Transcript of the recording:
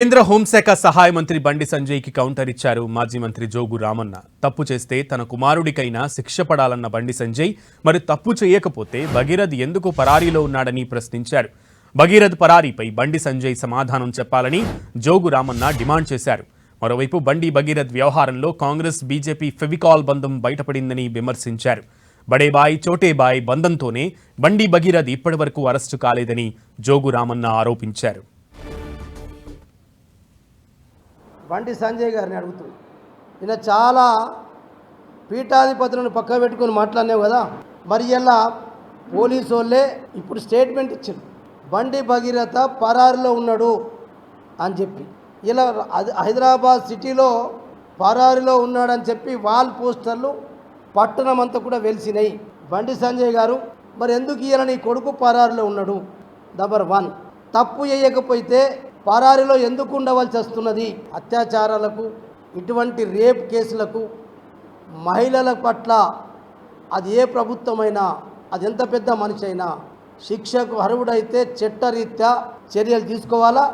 కేంద్ర హోంశాఖ సహాయ మంత్రి బండి సంజయ్కి కౌంటర్ ఇచ్చారు మాజీ మంత్రి జోగు రామన్న. తప్పు చేస్తే తన కుమారుడికైనా శిక్ష పడాలన్న బండి సంజయ్ మరి తప్పు చేయకపోతే భగీరథ్ ఎందుకు పరారీలో ఉన్నాడని ప్రశ్నించారు. భగీరథ్ పరారీపై బండి సంజయ్ సమాధానం చెప్పాలని జోగు రామన్న డిమాండ్ చేశారు. మరోవైపు బండి భగీరథ్ వ్యవహారంలో కాంగ్రెస్ బీజేపీ ఫెవికాల్ బంధం బయటపడిందని విమర్శించారు. బడేబాయ్ చోటేబాయ్ బంధంతోనే బండి భగీరథ్ ఇప్పటివరకు అరెస్టు కాలేదని జోగు రామన్న ఆరోపించారు. బండి సంజయ్ గారిని అడుగుతుంది. ఈయన చాలా పీఠాధిపతులను పక్క పెట్టుకొని మాట్లాడినావు కదా, మరి ఇలా పోలీసు వాళ్ళే ఇప్పుడు స్టేట్మెంట్ ఇచ్చారు, బండి భగీరథ పరారిలో ఉన్నాడు అని చెప్పి. ఇలా హైదరాబాద్ సిటీలో పరారిలో ఉన్నాడని చెప్పి వాల్ పోస్టర్లు పట్టణం అంతా కూడా వెలిసినాయి. బండి సంజయ్ గారు, మరి ఎందుకు ఇలా నీ కొడుకు పరారిలో ఉన్నాడు? నంబర్ 1, తప్పు చేయకపోతే పరారీలో ఎందుకు ఉండవలసి వస్తున్నది? అత్యాచారాలకు, ఇటువంటి రేప్ కేసులకు, మహిళల పట్ల అది ఏ ప్రభుత్వమైనా, అది ఎంత పెద్ద మనిషి అయినా శిక్షకు అర్హుడైతే చట్టరీత్యా చర్యలు తీసుకోవాలా.